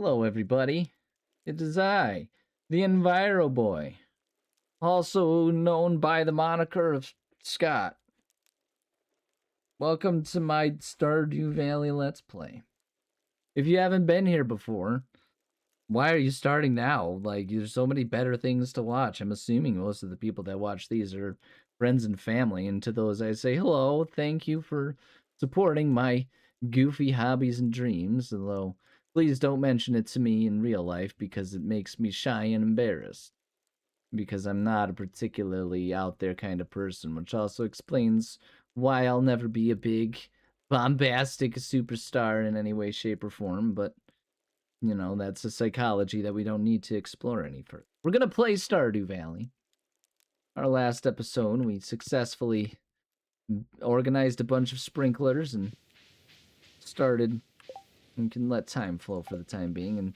Hello, everybody. It is I, the Enviro Boy, also known by the moniker of Scott. Welcome to my Stardew Valley Let's Play. If you haven't been here before, why are you starting now? Like, there's so many better things to watch. I'm assuming most of the people that watch these are friends and family, and to those I say hello, thank you for supporting my goofy hobbies and dreams, although please don't mention it to me in real life because it makes me shy and embarrassed. Because I'm not a particularly out there kind of person, which also explains why I'll never be a big, bombastic superstar in any way, shape, or form, but, you know, that's a psychology that we don't need to explore any further. We're gonna play Stardew Valley. Our last episode, we successfully organized a bunch of sprinklers and started, and can let time flow for the time being, and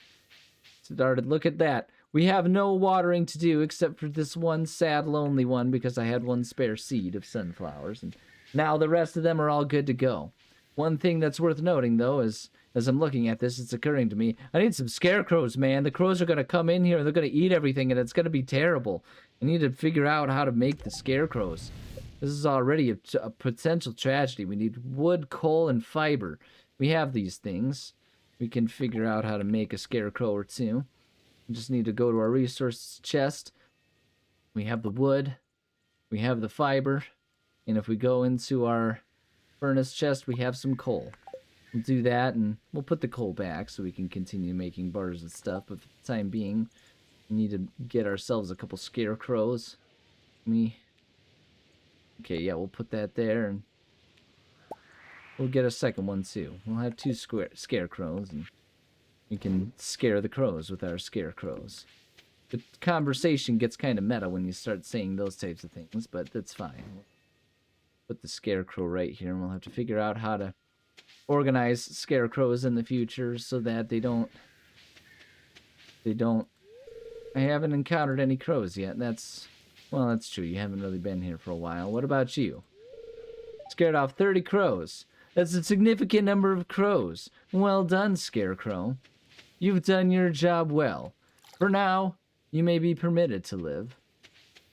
started, look at that. We have no watering to do except for this one sad, lonely one because I had one spare seed of sunflowers, and now the rest of them are all good to go. One thing that's worth noting, though, is as I'm looking at this, it's occurring to me, I need some scarecrows, man. The crows are going to come in here, and they're going to eat everything, and it's going to be terrible. I need to figure out how to make the scarecrows. This is already a potential tragedy. We need wood, coal, and fiber. We have these things. We can figure out how to make a scarecrow or two. We just need to go to our resources chest. We have the wood. We have the fiber. And if we go into our furnace chest, we have some coal. We'll do that, and we'll put the coal back so we can continue making bars and stuff. But for the time being, we need to get ourselves a couple scarecrows. Okay, yeah, we'll put that there, and we'll get a second one, too. We'll have two scarecrows, and we can scare the crows with our scarecrows. The conversation gets kind of meta when you start saying those types of things, but that's fine. We'll put the scarecrow right here, and we'll have to figure out how to organize scarecrows in the future so that they don't... I haven't encountered any crows yet. Well, that's true. You haven't really been here for a while. What about you? Scared off 30 crows. That's a significant number of crows. Well done, Scarecrow. You've done your job well. For now, you may be permitted to live.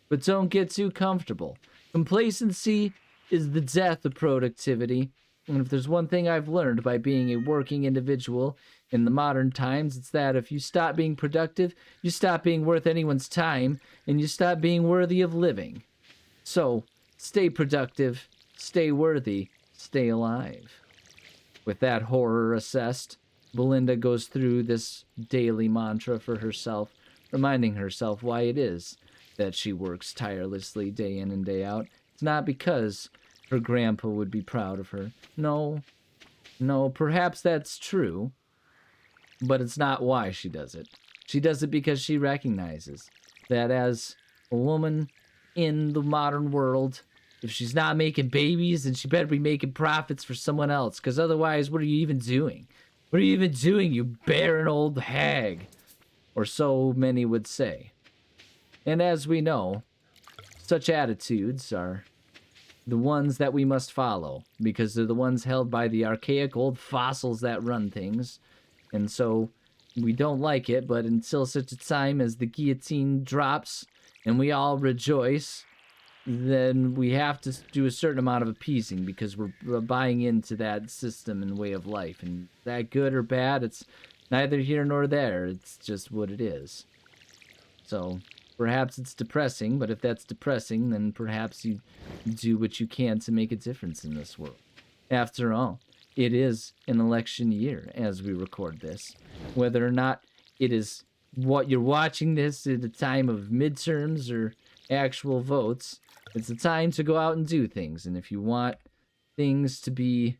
But don't get too comfortable. Complacency is the death of productivity. And if there's one thing I've learned by being a working individual in the modern times, it's that if you stop being productive, you stop being worth anyone's time, and you stop being worthy of living. So, stay productive, stay worthy, stay alive. With that horror assessed, Belinda goes through this daily mantra for herself, reminding herself why it is that she works tirelessly day in and day out. It's not because her grandpa would be proud of her. No, perhaps that's true, but it's not why she does it. She does it because she recognizes that as a woman in the modern world, if she's not making babies, then she better be making profits for someone else, because otherwise, what are you even doing? What are you even doing, you barren old hag? Or so many would say. And as we know, such attitudes are the ones that we must follow, because they're the ones held by the archaic old fossils that run things. And so we don't like it, but until such a time as the guillotine drops and we all rejoice, then we have to do a certain amount of appeasing because we're buying into that system and way of life. And that good or bad, it's neither here nor there. It's just what it is. So perhaps it's depressing, but if that's depressing, then perhaps you do what you can to make a difference in this world. After all, it is an election year as we record this. Whether or not it is what you're watching this at the time of midterms or actual votes, it's a time to go out and do things. And if you want things to be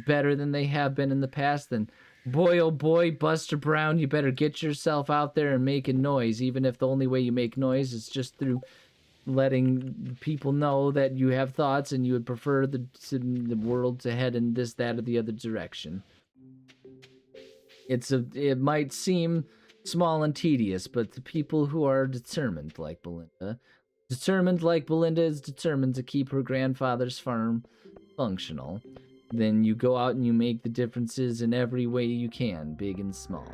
better than they have been in the past, then boy, oh boy, Buster Brown, you better get yourself out there and making noise, even if the only way you make noise is just through letting people know that you have thoughts and you would prefer the world to head in this, that, or the other direction. It might seem small and tedious, but the people who are determined like Belinda is determined to keep her grandfather's farm functional, then you go out and you make the differences in every way you can, big and small.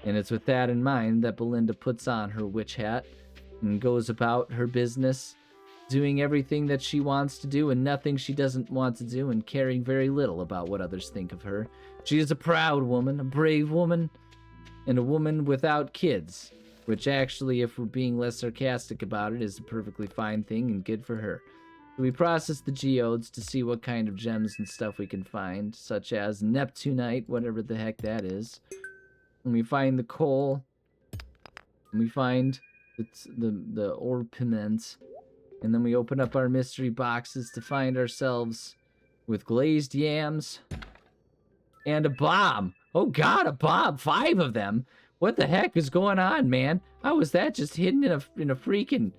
And it's with that in mind that Belinda puts on her witch hat and goes about her business, doing everything that she wants to do and nothing she doesn't want to do, and caring very little about what others think of her. She is a proud woman, a brave woman, and a woman without kids, which actually, if we're being less sarcastic about it, is a perfectly fine thing and good for her. So we process the geodes to see what kind of gems and stuff we can find, such as Neptunite, whatever the heck that is. And we find the coal, and we find the orpiment, and then we open up our mystery boxes to find ourselves with glazed yams and a bomb. Oh God, a bomb! 5 of them. What the heck is going on, man? How was that just hidden in a freaking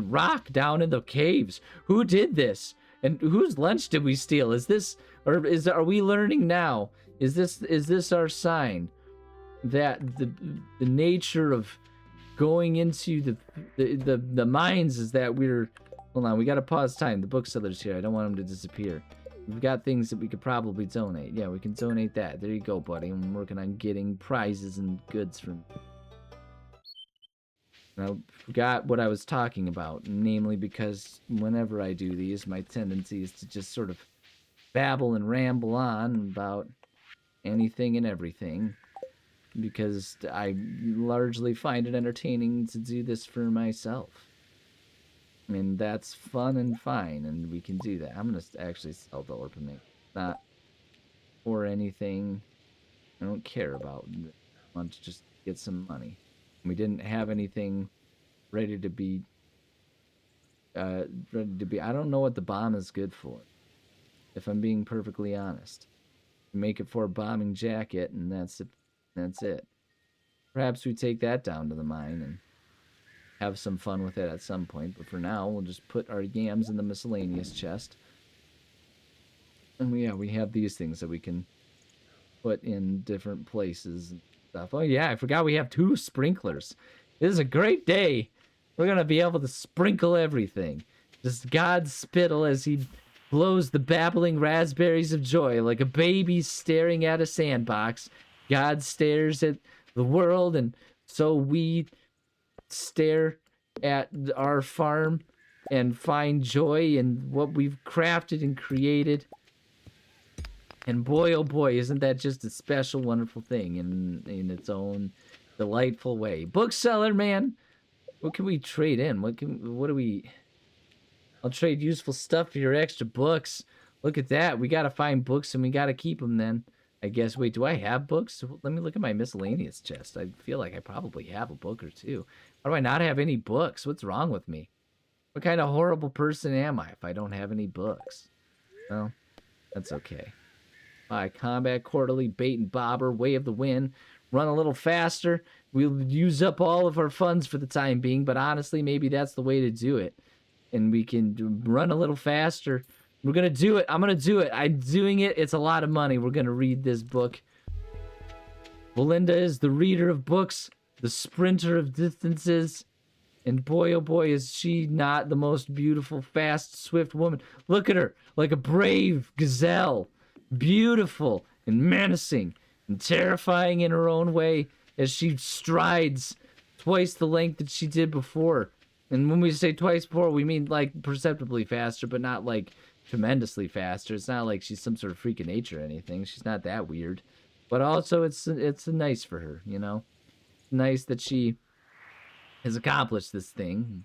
rock down in the caves? Who did this? And whose lunch did we steal? Are we learning now? Is this our sign that the nature of going into the mines is that we're... Hold on, we gotta pause time. The bookseller's here. I don't want him to disappear. We've got things that we could probably donate. Yeah, we can donate that. There you go, buddy. I'm working on getting prizes and goods from... And I forgot what I was talking about, namely because whenever I do these, my tendency is to just sort of babble and ramble on about anything and everything, because I largely find it entertaining to do this for myself. I mean, that's fun and fine, and we can do that. I'm going to actually sell the orpiment. Not for anything I don't care about. I want to just get some money. We didn't have anything ready to be... I don't know what the bomb is good for, if I'm being perfectly honest. Make it for a bombing jacket, and that's it. Perhaps we take that down to the mine and have some fun with it at some point, but for now, we'll just put our yams in the miscellaneous chest. And we have these things that we can put in different places and stuff. Oh yeah, I forgot we have 2 sprinklers. This is a great day. We're gonna be able to sprinkle everything. Just God's spittle as he blows the babbling raspberries of joy like a baby staring at a sandbox. God stares at the world, and so we stare at our farm and find joy in what we've crafted and created. And boy, oh boy, isn't that just a special, wonderful thing in its own delightful way. Bookseller, man, what can we trade in? What do we... I'll trade useful stuff for your extra books. Look at that. We gotta find books and we gotta keep them then. I guess, wait, do I have books? Let me look at my miscellaneous chest. I feel like I probably have a book or 2. Why do I not have any books? What's wrong with me? What kind of horrible person am I if I don't have any books? Well, that's okay. Buy Combat Quarterly, Bait and Bobber, Way of the Wind. Run a little faster. We'll use up all of our funds for the time being, but honestly, maybe that's the way to do it. And we can run a little faster. We're going to do it. I'm going to do it. I'm doing it. It's a lot of money. We're going to read this book. Belinda is the reader of books, the sprinter of distances. And boy, oh boy, is she not the most beautiful, fast, swift woman. Look at her, like a brave gazelle. Beautiful and menacing and terrifying in her own way as she strides twice the length that she did before. And when we say twice before, we mean like perceptibly faster, but not like tremendously faster. It's not like she's some sort of freak of nature or anything. She's not that weird. But also, it's nice for her, you know? Nice that she has accomplished this thing.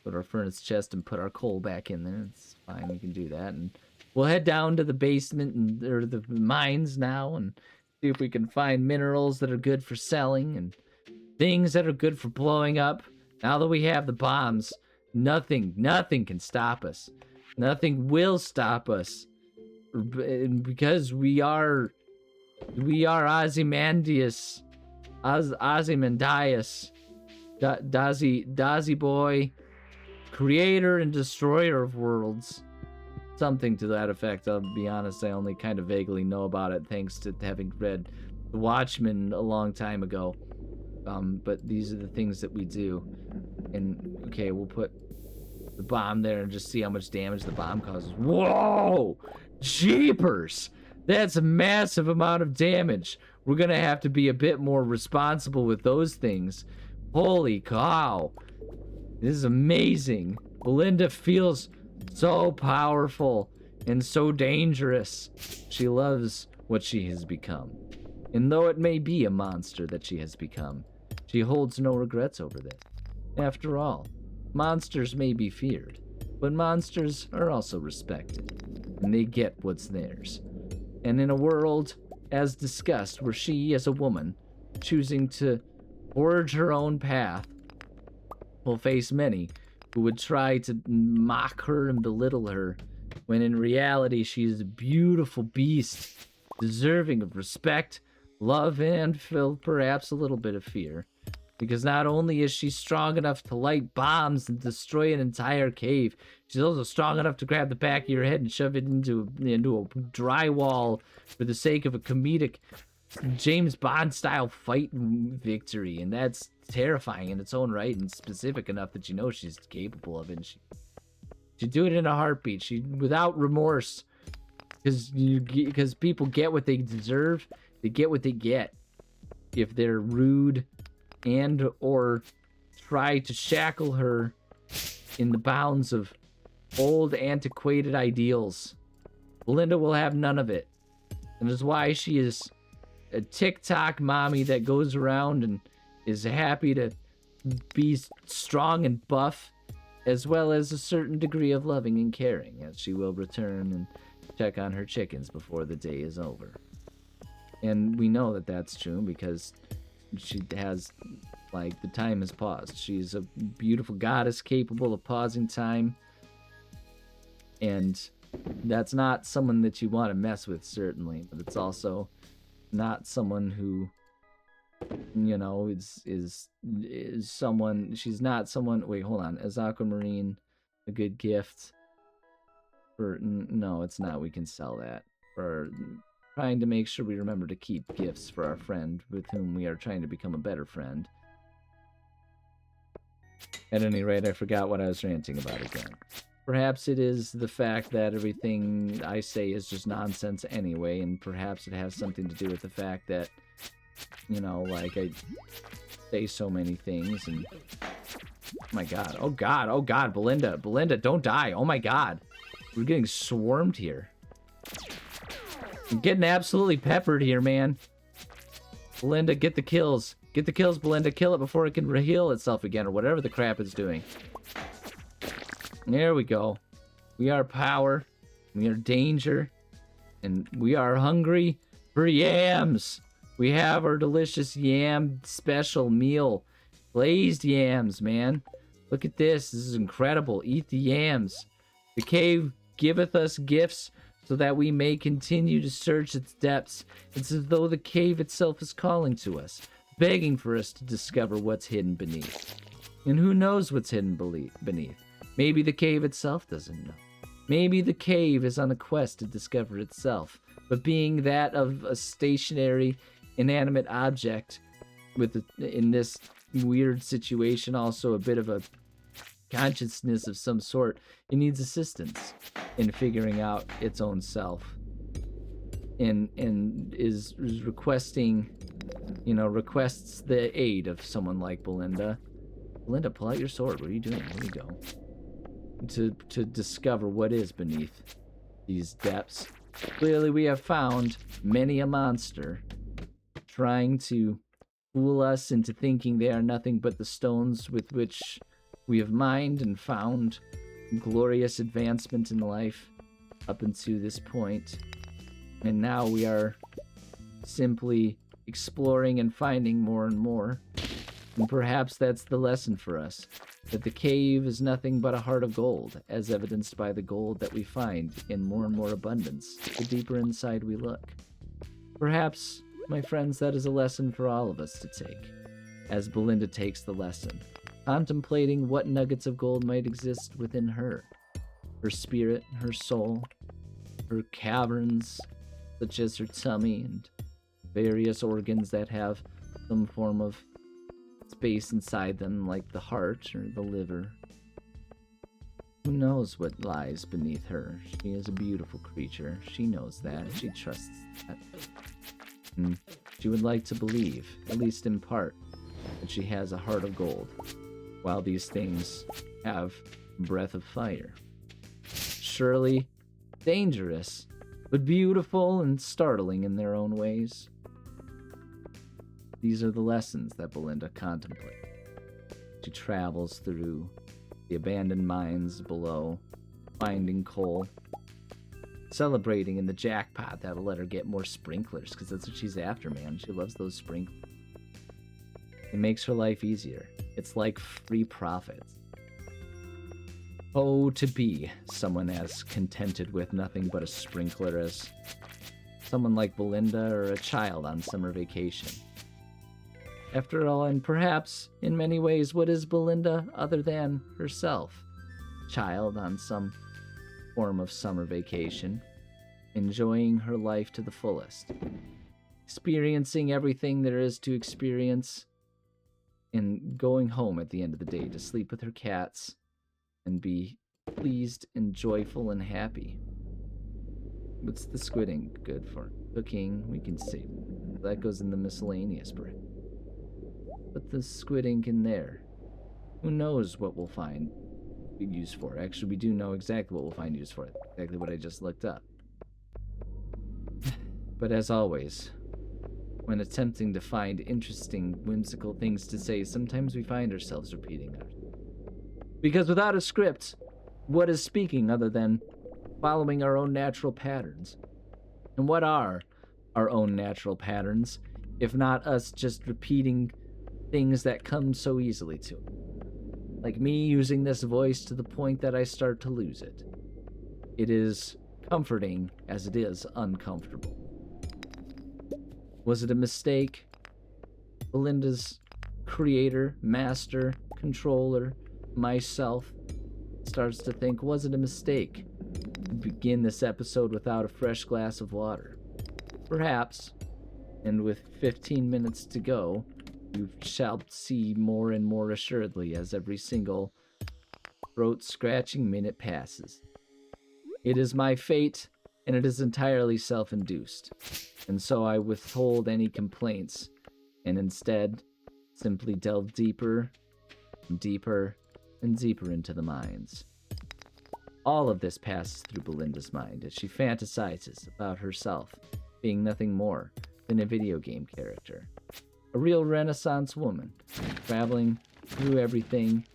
Put our furnace chest and put our coal back in there. It's fine, we can do that. And we'll head down to the basement or the mines now and see if we can find minerals that are good for selling and things that are good for blowing up. Now that we have the bombs, nothing can stop us. Nothing will stop us. Because we are Ozymandias. Ozymandias. Dazi boy. Creator and destroyer of worlds. Something to that effect. I'll be honest, I only kind of vaguely know about it thanks to having read The Watchmen a long time ago. But these are the things that we do. And, okay, we'll put the bomb there and just see how much damage the bomb causes. Whoa! Jeepers! That's a massive amount of damage. We're gonna have to be a bit more responsible with those things. Holy cow. This is amazing. Belinda feels so powerful and so dangerous. She loves what she has become. And though it may be a monster that she has become, she holds no regrets over this. After all, monsters may be feared, but monsters are also respected, and they get what's theirs. And in a world, as discussed, where she, as a woman, choosing to forge her own path, will face many who would try to mock her and belittle her, when in reality she is a beautiful beast, deserving of respect, love, and perhaps a little bit of fear. Because not only is she strong enough to light bombs and destroy an entire cave, she's also strong enough to grab the back of your head and shove it into a drywall for the sake of a comedic James Bond style fight victory. And that's terrifying in its own right, and specific enough that you know she's capable of it. And she'd do it in a heartbeat. She without remorse, because people get what they deserve. They get what they get. If they're rude and or try to shackle her in the bounds of old antiquated ideals, Belinda will have none of it. And that's why she is a TikTok mommy that goes around and is happy to be strong and buff, as well as a certain degree of loving and caring, as she will return and check on her chickens before the day is over. And we know that that's true because she has, like, the time has paused. She's a beautiful goddess capable of pausing time. And that's not someone that you want to mess with, certainly. But it's also not someone who, you know, is someone... She's not someone... Wait, hold on. Is Aquamarine a good gift? No, it's not. We can sell that. For... trying to make sure we remember to keep gifts for our friend with whom we are trying to become a better friend. At any rate, I forgot what I was ranting about again. Perhaps it is the fact that everything I say is just nonsense anyway, and perhaps it has something to do with the fact that, you know, like, I say so many things, and... Oh my god, oh god, oh god, Belinda, don't die, oh my god. We're getting swarmed here. I'm getting absolutely peppered here, man. Belinda, get the kills. Get the kills, Belinda. Kill it before it can heal itself again, or whatever the crap it's doing. There we go. We are power. We are danger. And we are hungry for yams. We have our delicious yam special meal. Glazed yams, man. Look at this. This is incredible. Eat the yams. The cave giveth us gifts, so that we may continue to search its depths. It's as though the cave itself is calling to us, begging for us to discover what's hidden beneath. And who knows what's hidden beneath? Maybe the cave itself doesn't know. Maybe the cave is on a quest to discover itself, but being that of a stationary, inanimate object, with in this weird situation also a bit of a consciousness of some sort, it needs assistance in figuring out its own self, and is requesting, you know, requests the aid of someone like Belinda. Belinda, pull out your sword. What are you doing? Here we go. To discover what is beneath these depths. Clearly we have found many a monster trying to fool us into thinking they are nothing but the stones with which we have mined and found glorious advancement in life up until this point. And now we are simply exploring and finding more and more. And perhaps that's the lesson for us, that the cave is nothing but a heart of gold, as evidenced by the gold that we find in more and more abundance the deeper inside we look. Perhaps, my friends, that is a lesson for all of us to take, as Belinda takes the lesson, contemplating what nuggets of gold might exist within her spirit, her soul, her caverns, such as her tummy and various organs that have some form of space inside them, like the heart or the liver. Who knows what lies beneath her? She is a beautiful creature. She knows that. She trusts that. And she She would like to believe, at least in part, that she has a heart of gold, while these things have a breath of fire. Surely dangerous, but beautiful and startling in their own ways. These are the lessons that Belinda contemplates. She travels through the abandoned mines below, finding coal, celebrating in the jackpot that'll let her get more sprinklers, because that's what she's after, man. She loves those sprinklers. It makes her life easier. It's like free profits. Oh, to be someone as contented with nothing but a sprinkler as someone like Belinda or a child on summer vacation. After all, and perhaps in many ways, what is Belinda other than herself? Child on some form of summer vacation, enjoying her life to the fullest, experiencing everything there is to experience, and going home at the end of the day to sleep with her cats and be pleased and joyful and happy. What's the squid ink good for? Cooking, we can see. That goes in the miscellaneous bread. Put the squid ink in there. Who knows what we'll find use for it. Actually, we do know exactly what we'll find use for it. Exactly what I just looked up. But as always, when attempting to find interesting, whimsical things to say, sometimes we find ourselves repeating ourselves. Because without a script, what is speaking other than following our own natural patterns? And what are our own natural patterns, if not us just repeating things that come so easily to us? Like me using this voice to the point that I start to lose it. It is comforting as it is uncomfortable. Was it a mistake? Belinda's creator, master, controller, myself starts to think, was it a mistake to begin this episode without a fresh glass of water? Perhaps, and with 15 minutes to go, you shall see more and more assuredly as every single throat-scratching minute passes. It is my fate, and it is entirely self-induced, and so I withhold any complaints, and instead simply delve deeper and deeper and deeper into the mines. All of this passes through Belinda's mind as she fantasizes about herself being nothing more than a video game character. A real Renaissance woman, traveling through everything,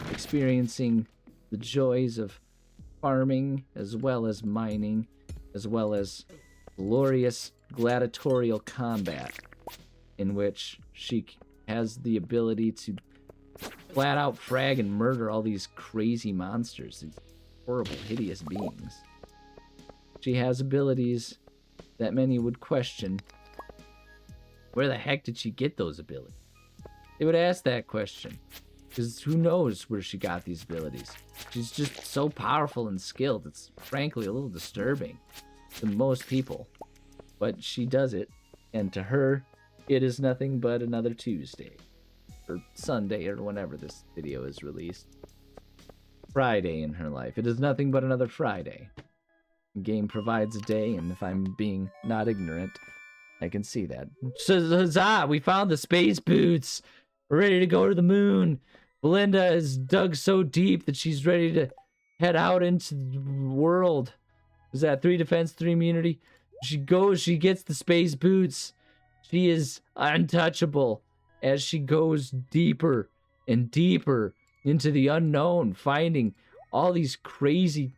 experiencing the joys of farming as well as mining, as well as glorious gladiatorial combat in which she has the ability to flat out frag and murder all these crazy monsters, these horrible, hideous beings. She has abilities that many would question, where the heck did she get those abilities? They would ask that question, because who knows where she got these abilities? She's just so powerful and skilled, it's frankly a little disturbing to most people. But she does it, and to her, it is nothing but another Tuesday, or Sunday, or whenever this video is released. Friday in her life. It is nothing but another Friday. The game provides a day, and if I'm being not ignorant, I can see that. Huzzah! We found the space boots! We're ready to go to the moon! Belinda is dug so deep that she's ready to head out into the world. Is that 3 defense, 3 immunity? She goes, she gets the space boots. She is untouchable as she goes deeper and deeper into the unknown, finding all these crazy,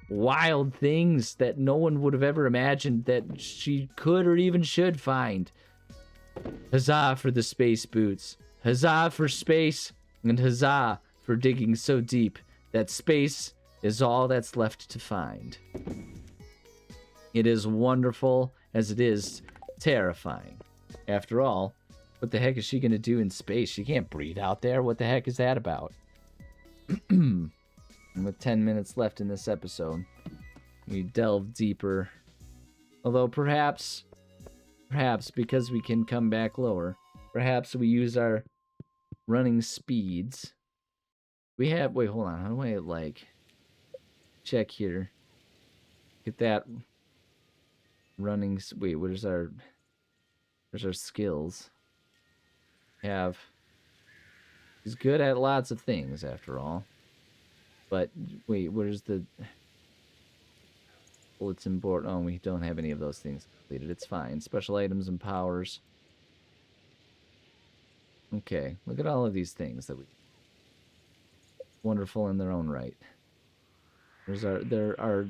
wild things that no one would have ever imagined that she could or even should find. Huzzah for the space boots. Huzzah for space, and huzzah for digging so deep that space is all that's left to find. It is wonderful as it is terrifying. After all, what the heck is she going to do in space? She can't breathe out there. What the heck is that about? And with 10 minutes left in this episode, we delve deeper. Although perhaps because we can come back lower, perhaps we use our running speeds. We have, wait, hold on. How do I, check here? Get that running, wait, what is our There's our skills. He's good at lots of things, after all. But, wait, where's the bulletin board? Oh, we don't have any of those things completed. It's fine. Special items and powers. Okay, look at all of these things that we... Wonderful in their own right. There are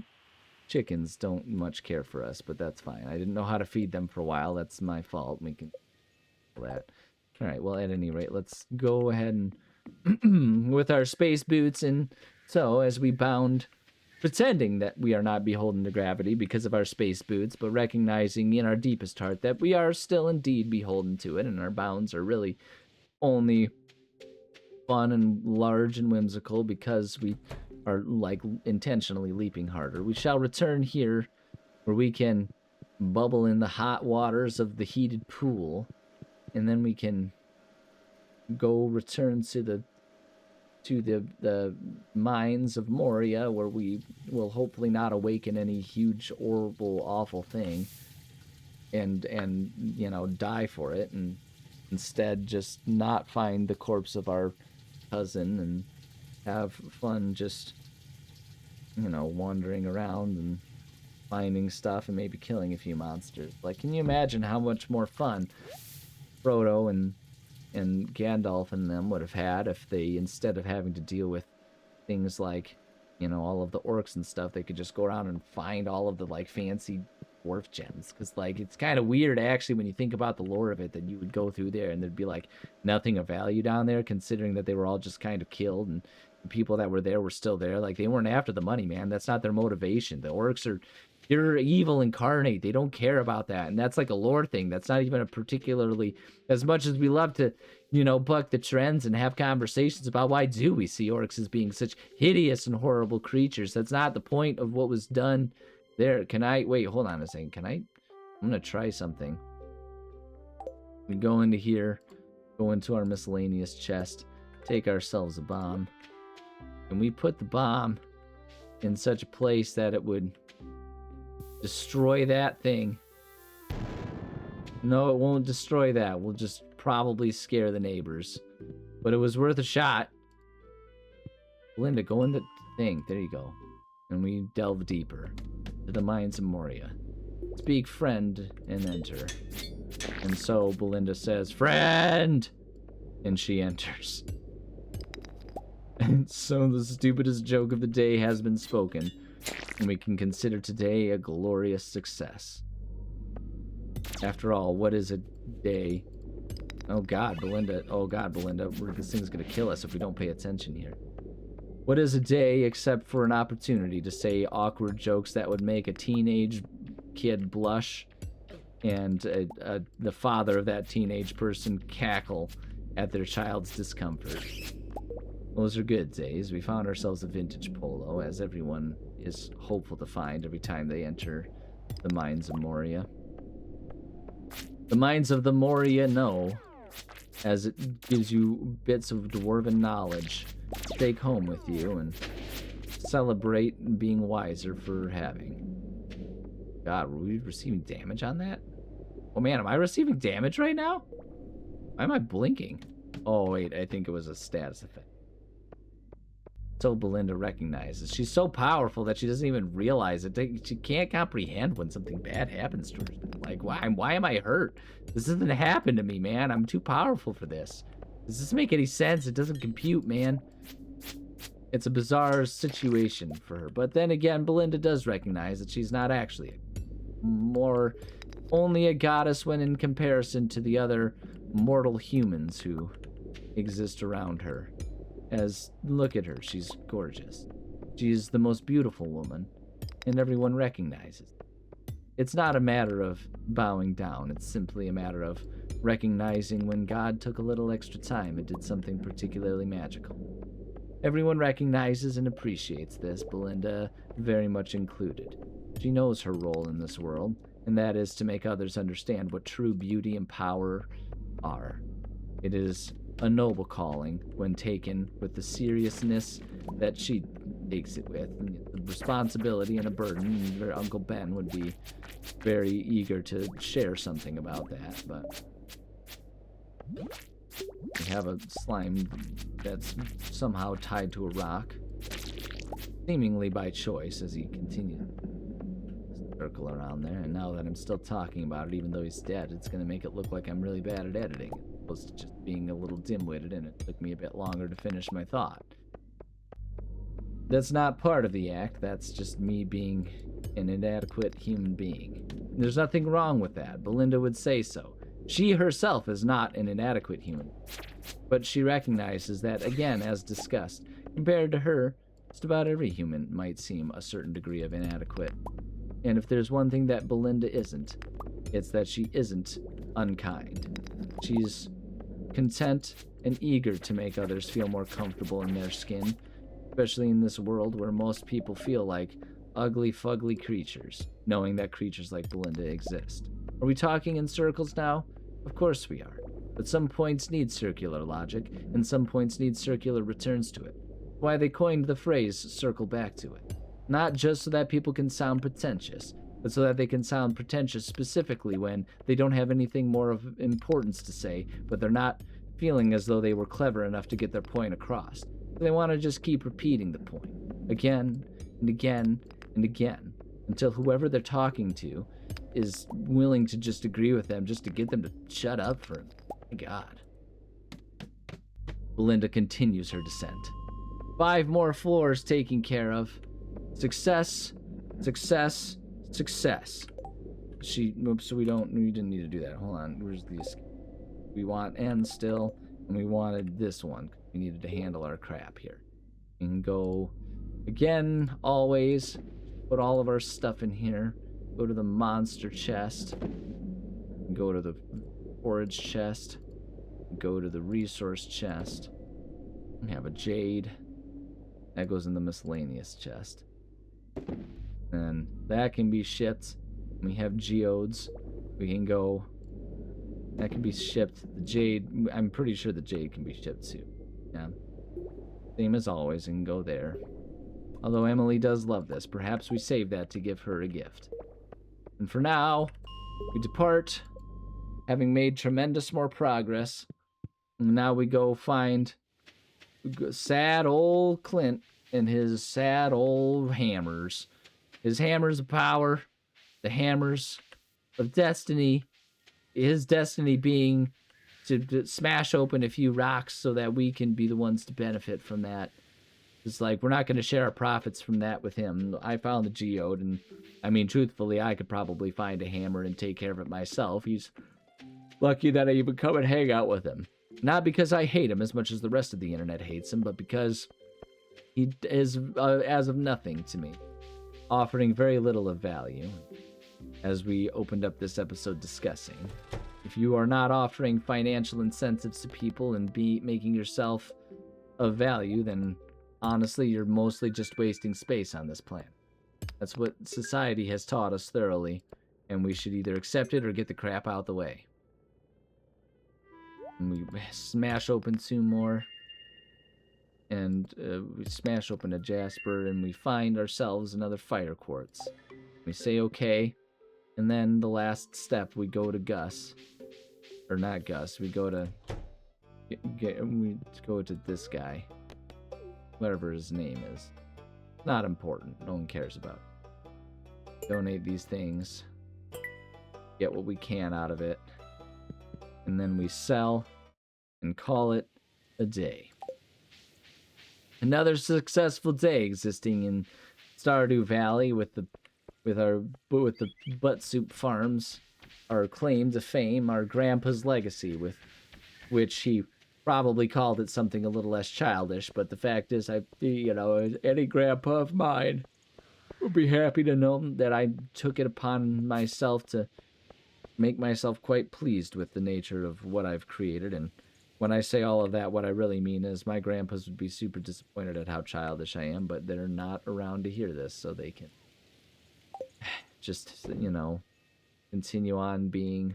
chickens don't much care for us, but that's fine. I didn't know how to feed them for a while. That's my fault. We can do that. All right, well, at any rate, let's go ahead and with our space boots. And so as we bound, pretending that we are not beholden to gravity because of our space boots, but recognizing in our deepest heart that we are still indeed beholden to it, and our bounds are really only fun and large and whimsical because we are, like, intentionally leaping harder. We shall return here where we can bubble in the hot waters of the heated pool, and then we can go return to the mines of Moria, where we will hopefully not awaken any huge, horrible, awful thing and you know, die for it, and instead just not find the corpse of our cousin and have fun just, you know, wandering around and finding stuff and maybe killing a few monsters. Like, can you imagine how much more fun Frodo and Gandalf and them would have had if they, instead of having to deal with things like, you know, all of the orcs and stuff, they could just go around and find all of the, like, fancy dwarf gems? Because, like, it's kind of weird, actually, when you think about the lore of it, that you would go through there and there'd be, like, nothing of value down there, considering that they were all just kind of killed, and the people that were there were still there. Like, they weren't after the money, man. That's not their motivation. The orcs are... They're evil incarnate. They don't care about that. And that's like a lore thing. That's not even a particularly... As much as we love to, you know, buck the trends and have conversations about why do we see orcs as being such hideous and horrible creatures. That's not the point of what was done there. Can I... Wait, hold on a second. Can I... I'm going to try something. We go into here. Go into our miscellaneous chest. Take ourselves a bomb. And we put the bomb in such a place that it would... destroy that thing. No, it won't destroy that. We'll just probably scare the neighbors. But it was worth a shot. Belinda, go in the thing. There you go. And we delve deeper to the mines of Moria. Speak friend and enter. And so Belinda says, "Friend!" And she enters. And so the stupidest joke of the day has been spoken. And we can consider today a glorious success. After all, what is a day? Oh God, Belinda. Oh God, Belinda. This thing's gonna kill us if we don't pay attention here. What is a day except for an opportunity to say awkward jokes that would make a teenage kid blush and the father of that teenage person cackle at their child's discomfort? Those are good days. We found ourselves a vintage polo, as everyone is hopeful to find every time they enter the mines of Moria. The mines of the Moria know, as it gives you bits of dwarven knowledge to take home with you and celebrate being wiser for having. God, were we receiving damage on that? Oh man, am I receiving damage right now? Why am I blinking? Oh wait, I think it was a status effect. So Belinda recognizes. She's so powerful that she doesn't even realize it. She can't comprehend when something bad happens to her. Like, why am I hurt? This doesn't happen to me, man. I'm too powerful for this. Does this make any sense? It doesn't compute, man. It's a bizarre situation for her. But then again, Belinda does recognize that she's not actually only a goddess when in comparison to the other mortal humans who exist around her. As, look at her, she's gorgeous. She's the most beautiful woman, and everyone recognizes it. It's not a matter of bowing down, it's simply a matter of recognizing when God took a little extra time and did something particularly magical. Everyone recognizes and appreciates this, Belinda very much included. She knows her role in this world, and that is to make others understand what true beauty and power are. It is a noble calling when taken with the seriousness that she takes it with, and the responsibility and a burden. And her Uncle Ben would be very eager to share something about that, but we have a slime that's somehow tied to a rock, seemingly by choice, as he continues to circle around there. And now that I'm still talking about it, even though he's dead, it's going to make it look like I'm really bad at editing, as opposed to just being a little dim-witted, and it took me a bit longer to finish my thought. That's not part of the act. That's just me being an inadequate human being. There's nothing wrong with that. Belinda would say so. She herself is not an inadequate human, but she recognizes that, again, as discussed, compared to her, just about every human might seem a certain degree of inadequate. And if there's one thing that Belinda isn't, it's that she isn't unkind. She's content and eager to make others feel more comfortable in their skin, especially in this world where most people feel like ugly, fugly creatures, knowing that creatures like Belinda exist. Are we talking in circles now? Of course we are. But some points need circular logic, and some points need circular returns to it. Why they coined the phrase circle back to it. Not just so that people can sound pretentious, but so that they can sound pretentious specifically when they don't have anything more of importance to say, but they're not feeling as though they were clever enough to get their point across. They want to just keep repeating the point, again and again and again, until whoever they're talking to is willing to just agree with them, just to get them to shut up for my God. Belinda continues her descent. 5 more floors taken care of. Success, success, success. Oops, so we didn't need to do that. Hold on, where's the escape? We want N still, and we wanted this one. We needed to handle our crap here. We can go again, always. Put all of our stuff in here. Go to the monster chest. Go to the forage chest. Go to the resource chest. We have a jade. That goes in the miscellaneous chest. And that can be shipped. We have geodes. We can go. That can be shipped. The jade, I'm pretty sure the jade can be shipped too. Yeah. Same as always, and go there. Although Emily does love this, perhaps we save that to give her a gift. And for now, we depart, having made tremendous more progress. And now we go find sad old Clint and his sad old hammers. His hammers of power, the hammers of destiny. His destiny being to smash open a few rocks so that we can be the ones to benefit from that. It's like, we're not going to share our profits from that with him. I found the geode, and I mean, truthfully, I could probably find a hammer and take care of it myself. He's lucky that I even come and hang out with him. Not because I hate him as much as the rest of the internet hates him, but because he is as of nothing to me, offering very little of value, as we opened up this episode discussing. If you are not offering financial incentives to people and making yourself of value, then honestly, you're mostly just wasting space on this planet. That's what society has taught us thoroughly, and we should either accept it or get the crap out the way. And we smash open 2 more, and we smash open a jasper, and we find ourselves another fire quartz. We say okay, and then the last step, we go to Gus. Or not Gus, we go to... we go to this guy. Whatever his name is. Not important. No one cares about it. Donate these things. Get what we can out of it. And then we sell and call it a day. Another successful day existing in Stardew Valley with the butt soup farms, our claim to fame, our grandpa's legacy, with which he probably called it something a little less childish, but the fact is, any grandpa of mine would be happy to know that I took it upon myself to make myself quite pleased with the nature of what I've created. And when I say all of that, what I really mean is my grandpas would be super disappointed at how childish I am, but they're not around to hear this, so they can just, continue on being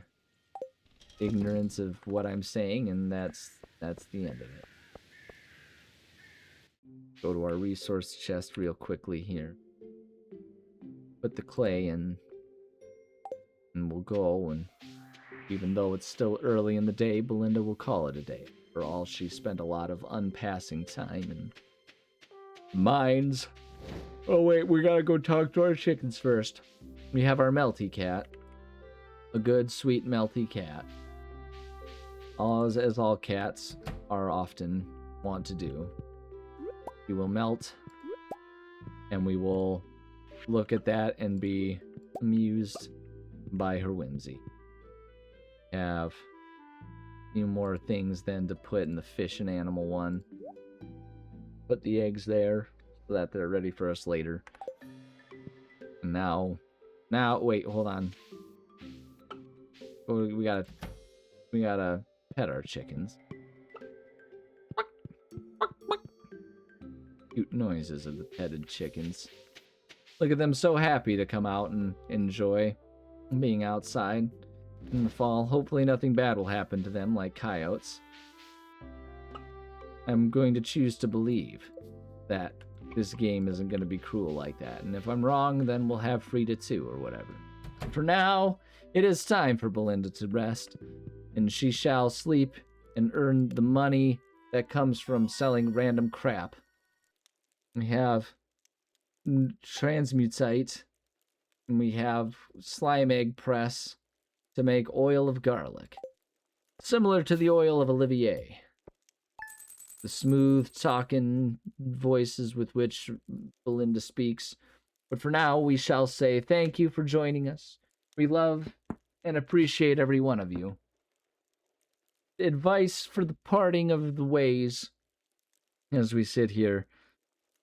ignorant of what I'm saying, and that's That's the end of it. Go to our resource chest real quickly here. Put the clay in. And we'll go, and even though it's still early in the day, Belinda will call it a day. For all, she spent a lot of unpassing time in mines. Oh wait, we gotta go talk to our chickens first. We have our Melty cat. A good, sweet Melty cat. As all cats are often want to do. We will melt, and we will look at that and be amused by her whimsy. Have a few more things then to put in the fish and animal one. Put the eggs there so that they're ready for us later. And now, wait, hold on. We gotta pet our chickens. Cute noises of the petted chickens. Look at them, so happy to come out and enjoy being outside in the fall. Hopefully nothing bad will happen to them like coyotes. I'm going to choose to believe that this game isn't going to be cruel like that. And if I'm wrong, then we'll have Frida 2 or whatever. For now, it is time for Belinda to rest, and she shall sleep and earn the money that comes from selling random crap. We have transmutite, and we have slime egg press to make oil of garlic, similar to the oil of Olivier. The smooth talking voices with which Belinda speaks. But for now, we shall say thank you for joining us. We love and appreciate every one of you. Advice for the parting of the ways as we sit here.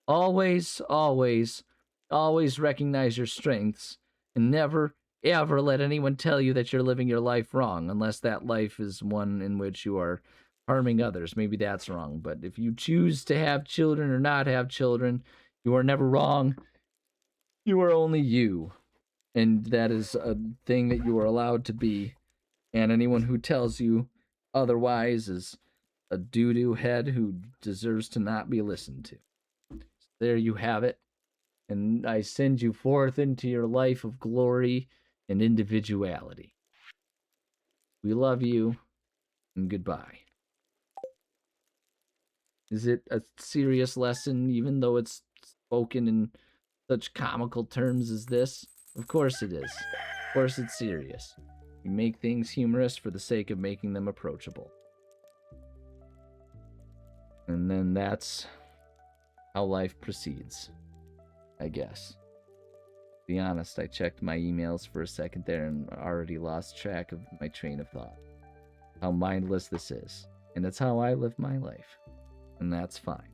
Always, always, always recognize your strengths and never, ever let anyone tell you that you're living your life wrong, unless that life is one in which you are harming others. Maybe that's wrong. But if you choose to have children or not have children, you are never wrong. You are only you. And that is a thing that you are allowed to be. And anyone who tells you otherwise is a doo-doo head who deserves to not be listened to. So there you have it. And I send you forth into your life of glory and individuality. We love you, and goodbye. Is it a serious lesson, even though it's spoken in such comical terms as this? Of course it is. Of course it's serious. We make things humorous for the sake of making them approachable. And then that's how life proceeds, I guess. To be honest, I checked my emails for a second there and already lost track of my train of thought. How mindless this is. And it's how I live my life. And that's fine.